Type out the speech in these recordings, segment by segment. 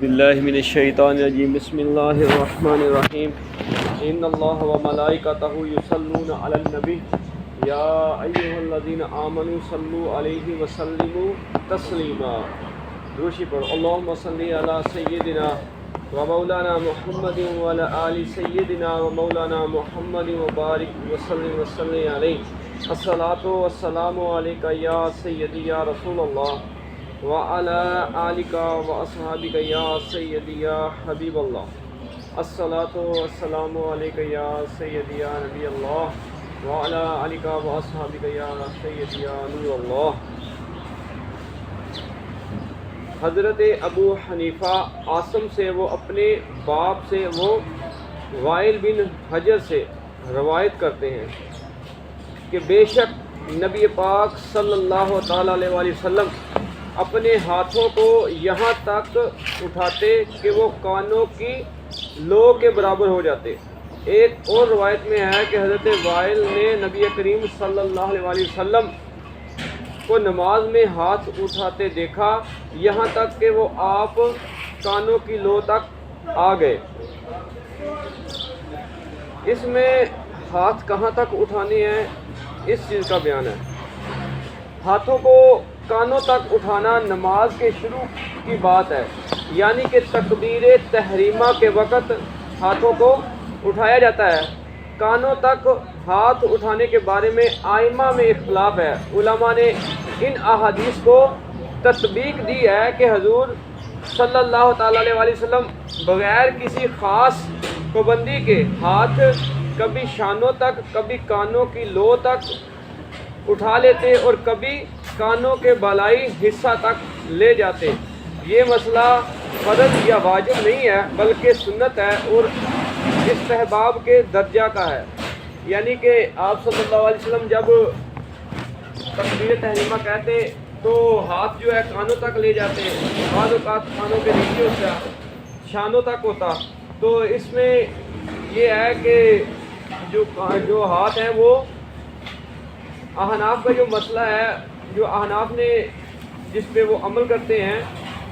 باللہ من الشیطان الرجیم بسم اللہ الرحمن الرحیم ان اللہ و ملائکتہ یصلون علی النبی یا ایھا الذین آمنوا صلوا علیہ وسلموا تسلیما۔ روشی پر اللہم صلی علی سیدنا و مولانا محمد و علی آل سیدنا و مولانا محمد و بارک وسلم وسلم علیہ۔ الصلاۃ والسلام علیک یا سیدی یا رسول اللہ وعلى آلك وأصحابك يا سيدي يا حبيب الله۔ الصلاة والسلام عليك يا سيدي يا نبي الله وعلى آلك وأصحابك يا سيدي يا نور الله۔ حضرت ابو حنیفہ عاصم سے وہ اپنے باپ سے وہ وائل بن حجر سے روایت کرتے ہیں کہ بے شک نبی پاک صلی اللہ تعالیٰ علیہ وآلہ وسلم اپنے ہاتھوں کو یہاں تک اٹھاتے کہ وہ کانوں کی لو کے برابر ہو جاتے۔ ایک اور روایت میں ہے کہ حضرت وائل نے نبی کریم صلی اللہ علیہ وآلہ وسلم کو نماز میں ہاتھ اٹھاتے دیکھا یہاں تک کہ وہ آپ کانوں کی لو تک آ گئے۔ اس میں ہاتھ کہاں تک اٹھانے ہیں اس چیز کا بیان ہے۔ ہاتھوں کو کانوں تک اٹھانا نماز کے شروع کی بات ہے، یعنی کہ تکبیر تحریمہ کے وقت ہاتھوں کو اٹھایا جاتا ہے۔ کانوں تک ہاتھ اٹھانے کے بارے میں ائمہ میں اختلاف ہے۔ علماء نے ان احادیث کو تطبیق دی ہے کہ حضور صلی اللہ تعالیٰ علیہ وآلہ وسلم بغیر کسی خاص پابندی کے ہاتھ کبھی شانوں تک کبھی کانوں کی لو تک اٹھا لیتے اور کبھی کانوں کے بالائی حصہ تک لے جاتے۔ یہ مسئلہ فرض یا واجب نہیں ہے بلکہ سنت ہے اور استحباب کے درجہ کا ہے، یعنی کہ آپ صلی اللہ علیہ وسلم جب تکبیر تحریمہ کہتے تو ہاتھ جو ہے کانوں تک لے جاتے، بعض اوقات کانوں کے نیچے ہوتا شانوں تک ہوتا۔ تو اس میں یہ ہے کہ جو ہاتھ ہیں وہ احناف کا جو مسئلہ ہے، جو احناف نے جس پہ وہ عمل کرتے ہیں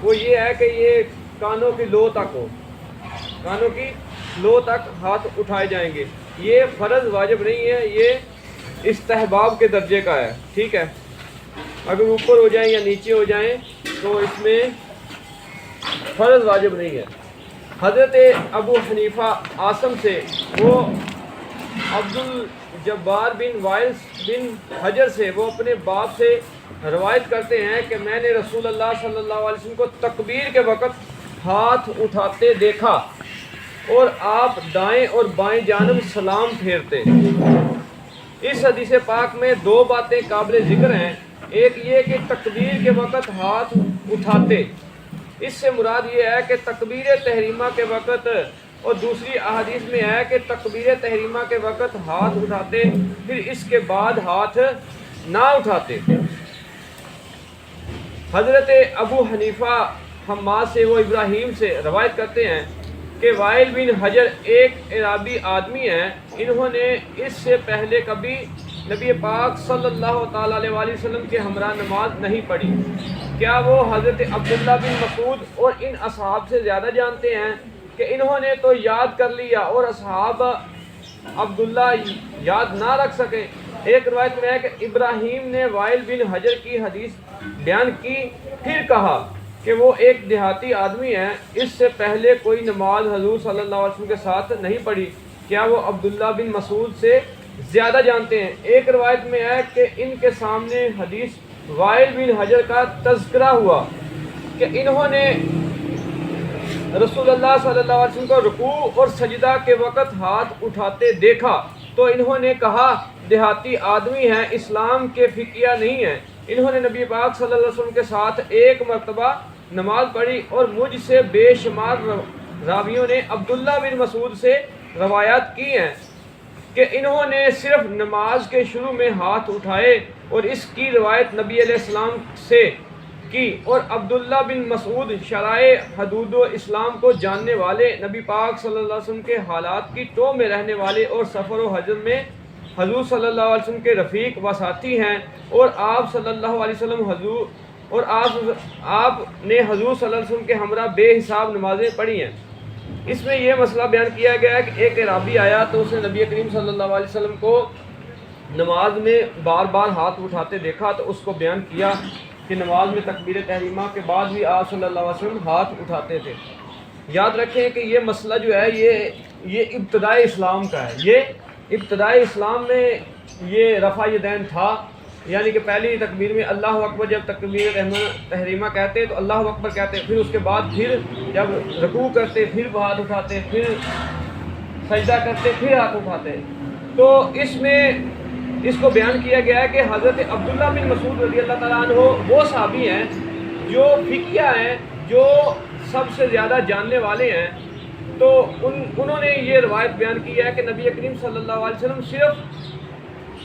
وہ یہ ہے کہ یہ کانوں کی لو تک ہو، کانوں کی لو تک ہاتھ اٹھائے جائیں گے۔ یہ فرض واجب نہیں ہے، یہ استحباب کے درجے کا ہے، ٹھیک ہے۔ اگر اوپر ہو جائیں یا نیچے ہو جائیں تو اس میں فرض واجب نہیں ہے۔ حضرت ابو حنیفہ عاصم سے وہ عبدالجبار بن وائل بن حجر سے وہ اپنے باپ سے روایت کرتے ہیں کہ میں نے رسول اللہ صلی اللہ علیہ وسلم کو تکبیر کے وقت ہاتھ اٹھاتے دیکھا اور آپ دائیں اور بائیں جانب سلام پھیرتے۔ اس حدیث پاک میں دو باتیں قابل ذکر ہیں۔ ایک یہ کہ تکبیر کے وقت ہاتھ اٹھاتے، اس سے مراد یہ ہے کہ تکبیر تحریمہ کے وقت، اور دوسری احادیث میں ہے کہ تکبیر تحریمہ کے وقت ہاتھ اٹھاتے پھر اس کے بعد ہاتھ نہ اٹھاتے۔ حضرت ابو حنیفہ حماد سے وہ ابراہیم سے روایت کرتے ہیں کہ وائل بن حجر ایک عربی آدمی ہیں، انہوں نے اس سے پہلے کبھی نبی پاک صلی اللہ تعالیٰ علیہ وآلہ وسلم کے ہمراہ نماز نہیں پڑھی۔ کیا وہ حضرت عبداللہ بن مسعود اور ان اصحاب سے زیادہ جانتے ہیں کہ انہوں نے تو یاد کر لیا اور اصحاب عبداللہ یاد نہ رکھ سکے؟ ایک روایت میں ہے کہ ابراہیم نے وائل بن حجر کی حدیث بیان کی، پھر کہا کہ وہ ایک دیہاتی آدمی ہے، اس سے پہلے کوئی نماز حضور صلی اللہ علیہ وسلم کے ساتھ نہیں پڑھی، کیا وہ عبداللہ بن مسعود سے زیادہ جانتے ہیں؟ ایک روایت میں ہے کہ ان کے سامنے حدیث وائل بن حجر کا تذکرہ ہوا کہ انہوں نے رسول اللہ صلی اللہ علیہ وسلم کو رکوع اور سجدہ کے وقت ہاتھ اٹھاتے دیکھا تو انہوں نے کہا دیہاتی آدمی ہیں، اسلام کے فقیہ نہیں ہیں۔ انہوں نے نبی پاک صلی اللہ علیہ وسلم کے ساتھ ایک مرتبہ نماز پڑھی اور مجھ سے بے شمار راویوں نے عبداللہ بن مسعود سے روایات کی ہیں کہ انہوں نے صرف نماز کے شروع میں ہاتھ اٹھائے اور اس کی روایت نبی علیہ السلام سے کی، اور عبداللہ بن مسعود شرائع حدود و اسلام کو جاننے والے، نبی پاک صلی اللہ علیہ وسلم کے حالات کی ٹو میں رہنے والے اور سفر و حجر میں حضور صلی اللہ علیہ وسلم کے رفیق و ساتھی ہیں، اور آپ صلی اللہ علیہ وسلم حضور اور آپ نے حضور صلی اللہ علیہ وسلم کے ہمراہ بے حساب نمازیں پڑھی ہیں۔ اس میں یہ مسئلہ بیان کیا گیا ہے کہ ایک اعرابی آیا تو اس نے نبی کریم صلی اللہ علیہ وسلم کو نماز میں بار بار ہاتھ اٹھاتے دیکھا، تو اس کو بیان کیا کہ نماز میں تکبیر تحریمہ کے بعد بھی آپ صلی اللہ علیہ وسلم ہاتھ اٹھاتے تھے۔ یاد رکھیں کہ یہ مسئلہ جو ہے یہ ابتدائی اسلام کا ہے۔ یہ ابتدائی اسلام میں یہ رفع یدین تھا، یعنی کہ پہلی تکبیر میں اللہ اکبر، جب تکبیر تحریمہ کہتے تو اللہ اکبر کہتے، پھر اس کے بعد پھر جب رکوع کرتے پھر ہاتھ اٹھاتے، پھر سجدہ کرتے پھر ہاتھ اٹھاتے۔ تو اس میں اس کو بیان کیا گیا ہے کہ حضرت عبداللہ بن مسعود رضی اللہ تعالیٰ عنہ وہ صحابی ہیں جو فقیہ ہیں، جو سب سے زیادہ جاننے والے ہیں۔ تو انہوں نے یہ روایت بیان کی ہے کہ نبی کریم صلی اللہ علیہ وسلم صرف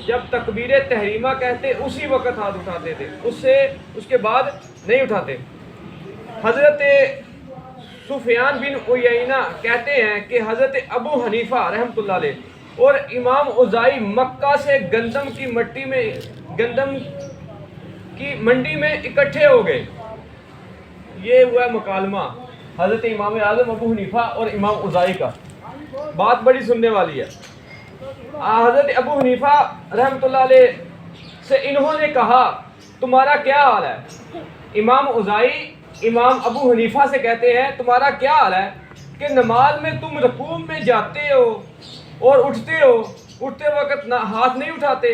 جب تکبیر تحریمہ کہتے اسی وقت ہاتھ اٹھاتے تھے، اس کے بعد نہیں اٹھاتے۔ حضرت سفیان بن عیینہ کہتے ہیں کہ حضرت ابو حنیفہ رحمۃ اللہ علیہ اور امام اوزاعی مکہ سے گندم کی منڈی میں اکٹھے ہو گئے۔ یہ ہوا ہے مکالمہ حضرت امام اعظم ابو حنیفہ اور امام اوزاعی کا، بات بڑی سننے والی ہے۔ حضرت ابو حنیفہ رحمۃ اللہ علیہ سے انہوں نے کہا تمہارا کیا حال ہے؟ امام اوزاعی امام ابو حنیفہ سے کہتے ہیں تمہارا کیا حال ہے کہ نماز میں تم رکوع میں جاتے ہو اور اٹھتے وقت ہاتھ نہیں اٹھاتے؟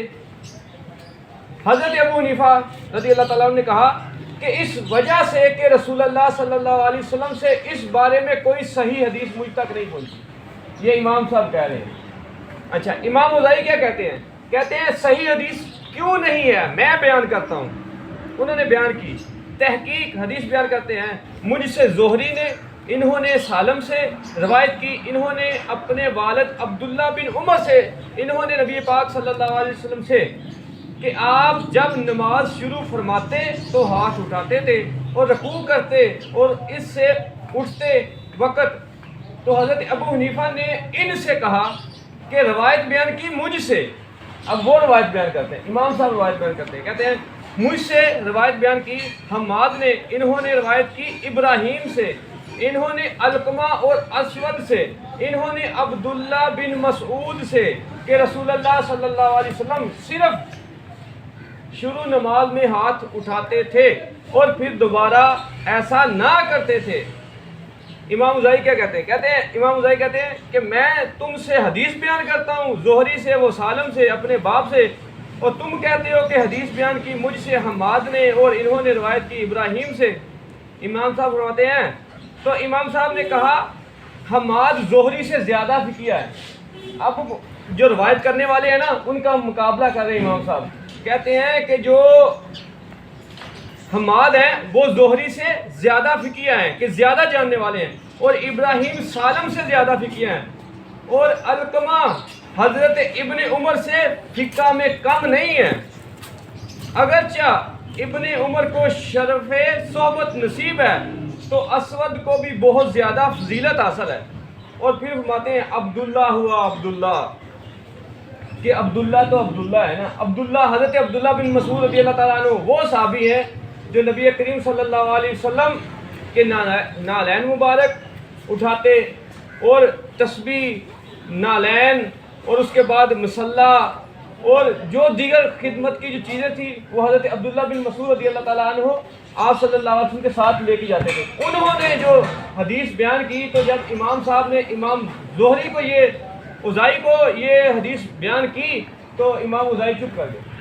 حضرت ابو حنیفہ رضی اللہ تعالیٰ عنہ نے کہا کہ اس وجہ سے کہ رسول اللہ صلی اللہ علیہ وسلم سے اس بارے میں کوئی صحیح حدیث مجھ تک نہیں پہنچی۔ یہ امام صاحب کہہ رہے ہیں۔ اچھا، امام اوزاعی کیا کہتے ہیں؟ کہتے ہیں صحیح حدیث کیوں نہیں ہے، میں بیان کرتا ہوں۔ انہوں نے بیان کی تحقیق حدیث بیان کرتے ہیں، مجھ سے زہری نے، انہوں نے سالم سے روایت کی، انہوں نے اپنے والد عبداللہ بن عمر سے، انہوں نے نبی پاک صلی اللہ علیہ وسلم سے کہ آپ جب نماز شروع فرماتے تو ہاتھ اٹھاتے تھے اور رکوع کرتے اور اس سے اٹھتے وقت۔ تو حضرت ابو حنیفہ نے ان سے کہا کہ روایت بیان کی مجھ سے، اب وہ روایت بیان کرتے ہیں، امام صاحب روایت بیان کرتے ہیں، کہتے ہیں مجھ سے روایت بیان کی حماد نے، انہوں نے روایت کی ابراہیم سے، انہوں نے علقمہ اور اسود سے، انہوں نے عبداللہ بن مسعود سے کہ رسول اللہ صلی اللہ علیہ وسلم صرف شروع نماز میں ہاتھ اٹھاتے تھے اور پھر دوبارہ ایسا نہ کرتے تھے۔ امام اوزاعی کیا کہتے ہیں؟ امام اوزاعی کہتے ہیں کہ میں تم سے حدیث بیان کرتا ہوں زہری سے، وہ سالم سے اپنے باپ سے، اور تم کہتے ہو کہ حدیث بیان کی مجھ سے حماد نے اور انہوں نے روایت کی ابراہیم سے۔ امام صاحب فرماتے ہیں تو امام صاحب نے کہا حماد زہری سے زیادہ فقیہ ہے۔ اب جو روایت کرنے والے ہیں نا ان کا مقابلہ کر رہے ہیں امام صاحب، کہتے ہیں کہ جو حماد ہیں وہ زہری سے زیادہ فقیہ ہیں، کہ زیادہ جاننے والے ہیں، اور ابراہیم سالم سے زیادہ فقیہ ہیں، اور علقمہ حضرت ابن عمر سے فقہ میں کم نہیں ہے، اگرچہ ابن عمر کو شرف صحبت نصیب ہے تو اسود کو بھی بہت زیادہ فضیلت حاصل ہے۔ اور پھر فرماتے ہیں عبداللہ ہوا عبداللہ، کہ عبداللہ تو عبداللہ ہے نا، عبداللہ حضرت عبداللہ بن مسعود رضی اللہ تعالیٰ عنہ وہ صحابی ہیں جو نبی کریم صلی اللہ علیہ وسلم کے نالین مبارک اٹھاتے اور تسبیح نالین اور اس کے بعد مصلح اور جو دیگر خدمت کی جو چیزیں تھیں وہ حضرت عبداللہ بن مسعود رضی اللہ تعالیٰ عنہ آپ صلی اللہ علیہ وسلم کے ساتھ لے کے جاتے تھے۔ انہوں نے جو حدیث بیان کی تو جب امام صاحب نے امام زہری کو اوزاعی کو یہ حدیث بیان کی تو امام اوزاعی چپ کر گئے۔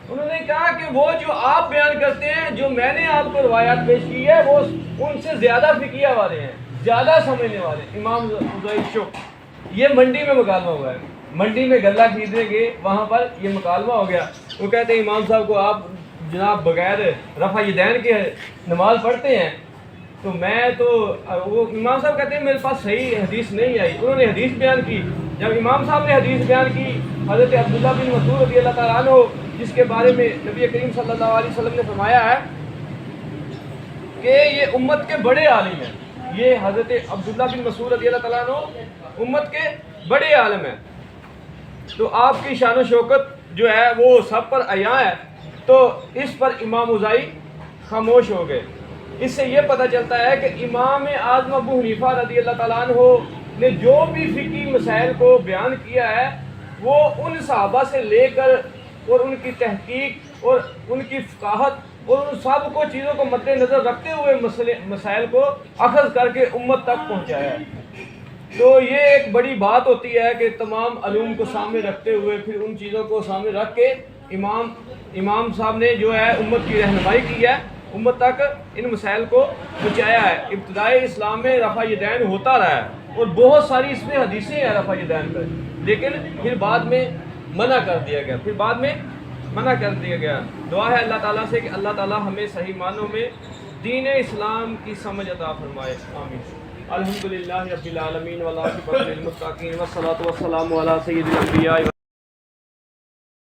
انہوں نے کہا کہ وہ جو آپ بیان کرتے ہیں، جو میں نے آپ کو روایات پیش کی ہے، وہ ان سے زیادہ فقیہ والے ہیں، زیادہ سمجھنے والے۔ امام اوزاعی چپ۔ یہ منڈی میں مکالمہ ہوا ہے، منڈی میں غلہ خریدنے گئے، وہاں پر یہ مکالمہ ہو گیا۔ وہ کہتے ہیں امام صاحب کو آپ جناب بغیر رفع یدین کے نماز پڑھتے ہیں، تو وہ امام صاحب کہتے ہیں میرے پاس صحیح حدیث نہیں آئی۔ انہوں نے حدیث بیان کی، جب امام صاحب نے حدیث بیان کی حضرت عبداللہ بن مسعود رضی اللہ تعالیٰ عنہ جس کے بارے میں نبی کریم صلی اللہ علیہ وسلم نے فرمایا ہے کہ یہ امت کے بڑے عالم ہیں، یہ حضرت عبداللہ بن مسعود رضی اللہ تعالیٰ عنہ امت کے بڑے عالم ہیں، تو آپ کی شان و شوکت جو ہے وہ سب پر عیاں ہے۔ تو اس پر امام اوزاعی خاموش ہو گئے۔ اس سے یہ پتہ چلتا ہے کہ امام اعظم ابو حنیفہ رضی اللہ تعالیٰ عنہ نے جو بھی فقہی مسائل کو بیان کیا ہے وہ ان صحابہ سے لے کر اور ان کی تحقیق اور ان کی فقاہت اور ان سب کو چیزوں کو مد نظر رکھتے ہوئے مسائل کو اخذ کر کے امت تک پہنچایا ہے۔ تو یہ ایک بڑی بات ہوتی ہے کہ تمام علوم کو سامنے رکھتے ہوئے پھر ان چیزوں کو سامنے رکھ کے امام صاحب نے جو ہے امت کی رہنمائی کی ہے، امت تک ان مسائل کو پہنچایا ہے۔ ابتدائی اسلام میں رفع یدین ہوتا رہا ہے اور بہت ساری اس میں حدیثیں ہیں رفع یدین پر، لیکن پھر بعد میں منع کر دیا گیا۔ دعا ہے اللہ تعالیٰ سے کہ اللہ تعالیٰ ہمیں صحیح معنوں میں دین اسلام کی سمجھ عطا فرمائے، آمین۔ الحمدللہ رب العالمین والعاقبۃ للمتقین والصلاۃ والسلام علی سید الانبیاء